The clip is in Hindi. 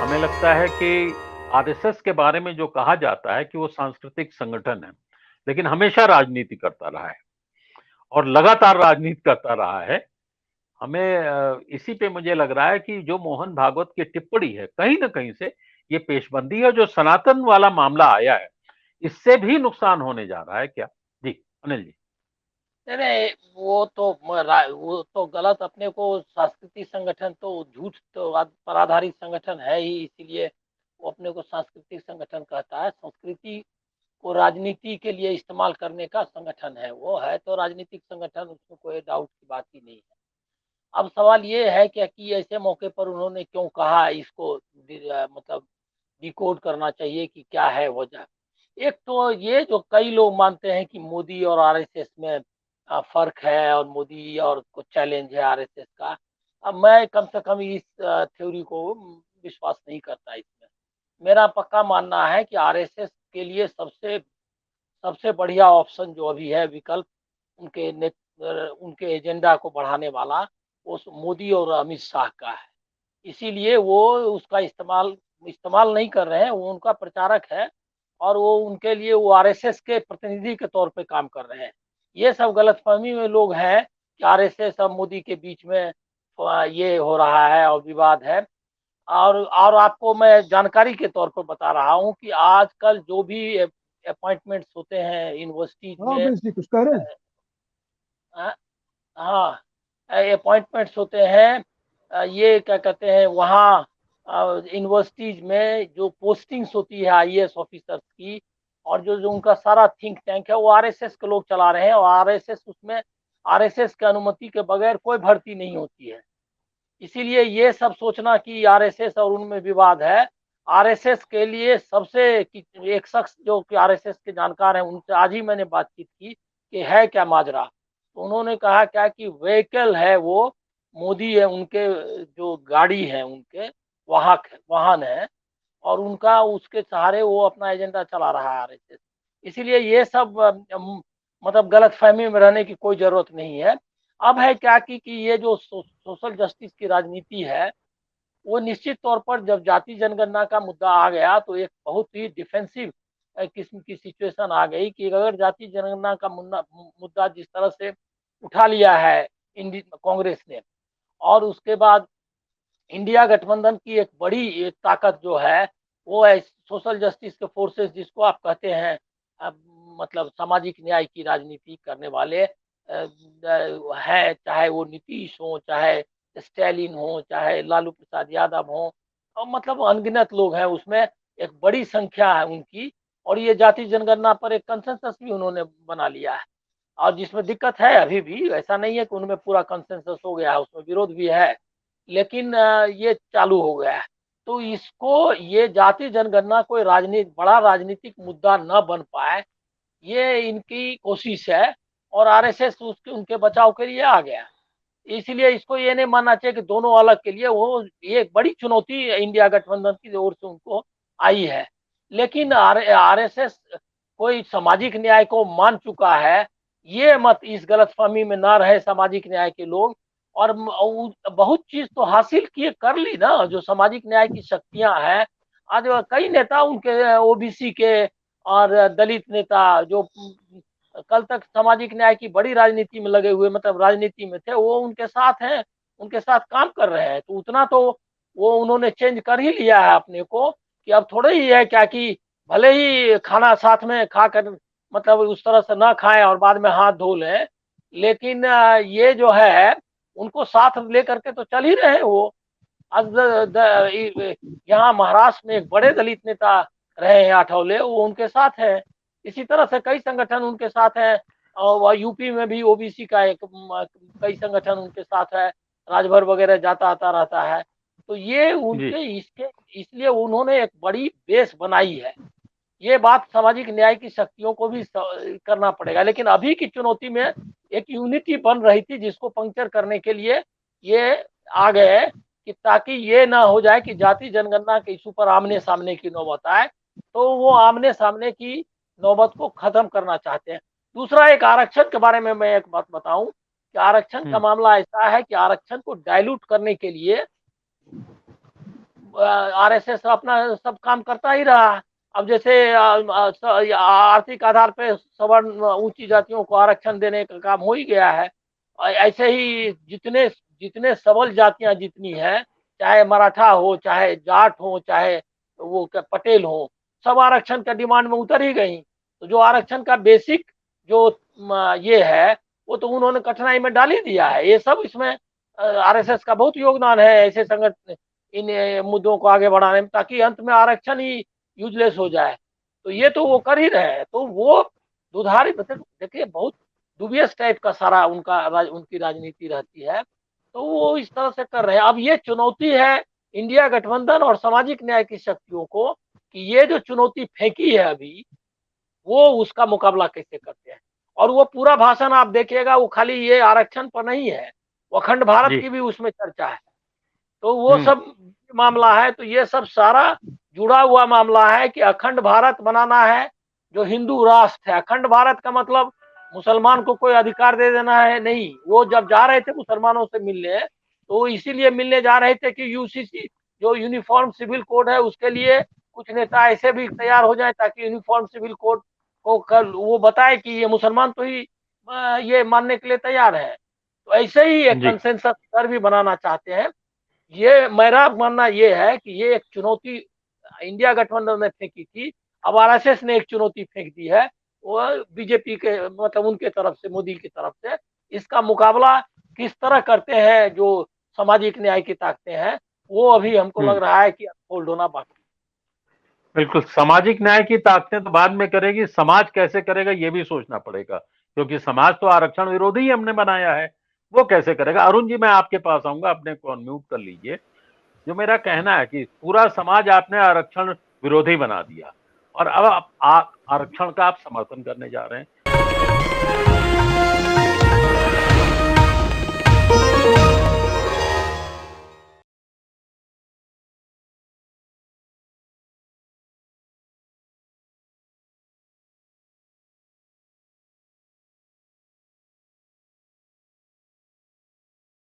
हमें लगता है कि आरएसएस के बारे में जो कहा जाता है कि वो सांस्कृतिक संगठन है, लेकिन हमेशा राजनीति करता रहा है और लगातार राजनीति करता रहा है। हमें इसी पे मुझे लग रहा है कि जो मोहन भागवत की टिप्पणी है, कहीं न कहीं से ये पेशबंदी है, जो सनातन वाला मामला आया है, इससे भी नुकसान होने जा रहा है क्या? जी, अनिल जी। नहीं नहीं, वो तो गलत। अपने को सांस्कृतिक संगठन तो झूठ तो पर आधारित संगठन है ही, इसीलिए वो अपने को सांस्कृतिक संगठन कहता है। संस्कृति को राजनीति के लिए इस्तेमाल करने का संगठन है, वो है तो राजनीतिक संगठन, उसमें कोई डाउट की बात ही नहीं है। अब सवाल ये है कि ऐसे मौके पर उन्होंने क्यों कहा इसको, मतलब डिकोड करना चाहिए कि क्या है वजह। एक तो ये जो कई लोग मानते हैं कि मोदी और आरएसएस में फर्क है और मोदी और को चैलेंज है आरएसएस का। अब मैं कम से कम इस थ्योरी को विश्वास नहीं करता इसमें। मेरा पक्का मानना है कि आरएसएस के लिए सबसे सबसे बढ़िया ऑप्शन जो अभी है विकल्प, उनके एजेंडा को बढ़ाने वाला, वो मोदी और अमित शाह का है। इसीलिए वो उसका इस्तेमाल इस्तेमाल नहीं कर रहे हैं, वो उनका प्रचारक है और वो उनके लिए वो आरएसएस के प्रतिनिधि के तौर पे काम कर रहे हैं। ये सब गलतफहमी में लोग हैं कि आरएसएस और मोदी के बीच में ये हो रहा है और विवाद है। और आपको मैं जानकारी के तौर पर बता रहा हूँ कि आजकल जो भी अपॉइंटमेंट्स होते हैं यूनिवर्सिटीज हाँ में, गणेश जी कुछ कह रहे हैं। अ, हाँ, अपॉइंटमेंट्स होते हैं, ये क्या कहते हैं वहाँ यूनिवर्सिटीज में जो पोस्टिंग्स होती है आईएएस ऑफिसर्स की, और जो जो उनका सारा थिंक टैंक है वो आरएसएस के लोग चला रहे हैं, और आरएसएस उसमें आरएसएस की अनुमति के बगैर कोई भर्ती नहीं होती है। इसीलिए ये सब सोचना कि आरएसएस और उनमें विवाद है, आरएसएस के लिए सबसे एक शख्स जो कि आरएसएस के जानकार हैं, उनसे आज ही मैंने बातचीत की कि है क्या माजरा। तो उन्होंने कहा क्या कि व्हीकल है वो, मोदी है उनके, जो गाड़ी है उनके, वाहन है, और उनका उसके सहारे वो अपना एजेंडा चला रहा है आरएसएस। इसीलिए ये सब मतलब गलतफहमी में रहने की कोई जरूरत नहीं है। अब है क्या कि ये जो सोशल जस्टिस की राजनीति है, वो निश्चित तौर पर जब जाति जनगणना का मुद्दा आ गया तो एक बहुत ही डिफेंसिव किस्म की सिचुएशन आ गई कि अगर जाति जनगणना का मुद्दा जिस तरह से उठा लिया है कांग्रेस ने, और उसके बाद इंडिया गठबंधन की एक बड़ी एक ताकत जो है वो है सोशल जस्टिस के फोर्सेस, जिसको आप कहते हैं मतलब सामाजिक न्याय की राजनीति करने वाले है, चाहे वो नीतीश हो, चाहे स्टैलिन हो, चाहे लालू प्रसाद यादव हो, और मतलब अनगिनत लोग हैं उसमें, एक बड़ी संख्या है उनकी। और ये जाति जनगणना पर एक कंसेंसस भी उन्होंने बना लिया है, और जिसमें दिक्कत है अभी भी, ऐसा नहीं है कि उनमें पूरा कंसेंसस हो गया है, उसमें विरोध भी है, लेकिन ये चालू हो गया है। तो इसको, ये जाति जनगणना कोई राजनीति बड़ा राजनीतिक मुद्दा न बन पाए, ये इनकी कोशिश है, और आरएसएस उसके उनके बचाव के लिए आ गया। इसलिए इसको ये नहीं मानना चाहिए कि दोनों अलग के लिए वो, ये एक बड़ी चुनौती इंडिया गठबंधन की ओर से उनको आई है। लेकिन आरएसएस कोई सामाजिक न्याय को मान चुका है, ये मत इस गलतफहमी में ना रहे सामाजिक न्याय के लोग। और बहुत चीज तो हासिल किए कर ली ना जो सामाजिक न्याय की शक्तियां हैं। आज कई नेता उनके ओबीसी के और दलित नेता जो कल तक सामाजिक न्याय की बड़ी राजनीति में लगे हुए, मतलब राजनीति में थे, वो उनके साथ हैं, उनके साथ काम कर रहे हैं। तो उतना तो वो उन्होंने चेंज कर ही लिया है अपने को, कि अब थोड़ा ही है क्या कि भले ही खाना साथ में खाकर, मतलब उस तरह से ना खाएं और बाद में हाथ धो लें, लेकिन ये जो है उनको साथ लेकर के तो चल ही रहे हैं वो। आज यहाँ महाराष्ट्र में एक बड़े दलित नेता रहे हैं आठवले, वो उनके साथ है। इसी तरह से कई संगठन उनके साथ हैं, और यूपी में भी ओबीसी का एक कई संगठन उनके साथ है, राजभर वगैरह जाता आता रहता है। तो ये जी। उनके इसके इसलिए उन्होंने एक बड़ी बेस बनाई है। ये बात सामाजिक न्याय की शक्तियों को भी करना पड़ेगा, लेकिन अभी की चुनौती में एक यूनिटी बन रही थी, जिसको पंक्चर करने के लिए ये आ गए, कि ताकि ये ना हो जाए कि जाति जनगणना के इशू पर आमने सामने की नौबत आए। तो वो आमने सामने की नौबत को खत्म करना चाहते हैं। दूसरा, एक आरक्षण के बारे में मैं एक बात बताऊं कि आरक्षण का हुँ। मामला ऐसा है कि आरक्षण को डाइल्यूट करने के लिए आरएसएस अपना सब काम करता ही रहा। अब जैसे आर्थिक आधार पे सवर्ण ऊंची जातियों को आरक्षण देने का काम हो ही गया है। ऐसे ही जितने जितने सबल जातियां जितनी है, चाहे मराठा हो, चाहे जाट हो, चाहे वो पटेल हो, सब आरक्षण का डिमांड में उतर ही गई। तो जो आरक्षण का बेसिक जो ये है, वो तो उन्होंने कठिनाई में डाल ही दिया है। ये सब इसमें आरएसएस का बहुत योगदान है ऐसे संगठन इन मुद्दों को आगे बढ़ाने में, ताकि अंत में आरक्षण ही यूजलेस हो जाए। तो ये तो वो कर ही रहे हैं। तो वो दुधारी देखिए बहुत दुबियस टाइप का सारा उनकी राजनीति रहती है। तो वो इस तरह से कर रहे हैं। अब ये चुनौती है इंडिया गठबंधन और सामाजिक न्याय की शक्तियों को कि ये जो चुनौती फेंकी है अभी, वो उसका मुकाबला कैसे करते हैं। और वो पूरा भाषण आप देखिएगा, वो खाली ये आरक्षण पर नहीं है, वो अखंड भारत जी। की भी उसमें चर्चा है। तो वो सब मामला है। तो ये सब सारा जुड़ा हुआ मामला है कि अखंड भारत बनाना है, जो हिंदू राष्ट्र है। अखंड भारत का मतलब मुसलमान को कोई अधिकार दे देना है नहीं। वो जब जा रहे थे मुसलमानों से मिलने, तो इसीलिए मिलने जा रहे थे कि यूसीसी जो यूनिफॉर्म सिविल कोड है, उसके लिए कुछ नेता ऐसे भी तैयार हो जाए ताकि यूनिफॉर्म सिविल कोड को कल वो बताए कि ये मुसलमान तो ही ये मानने के लिए तैयार है। तो ऐसे ही एक जी। कंसेंसस स्तर भी बनाना चाहते हैं। ये मेरा मानना ये है कि ये एक चुनौती इंडिया गठबंधन ने फेंकी थी। अब आरएसएस ने एक चुनौती फेंक दी है, वो बीजेपी के मतलब उनके तरफ से, मोदी की तरफ से। इसका मुकाबला किस तरह करते हैं जो सामाजिक न्याय की ताकतें हैं, वो अभी हमको लग रहा है कि अनफोल्ड होना बाकी। बिल्कुल, सामाजिक न्याय की ताकतें तो बाद में करेगी, समाज कैसे करेगा ये भी सोचना पड़ेगा, क्योंकि समाज तो आरक्षण विरोधी ही हमने बनाया है, वो कैसे करेगा। अरुण जी, मैं आपके पास आऊंगा, अपने को अनम्यूट कर लीजिए। जो मेरा कहना है कि पूरा समाज आपने आरक्षण विरोधी बना दिया और अब आप आरक्षण का आप समर्थन करने जा रहे हैं।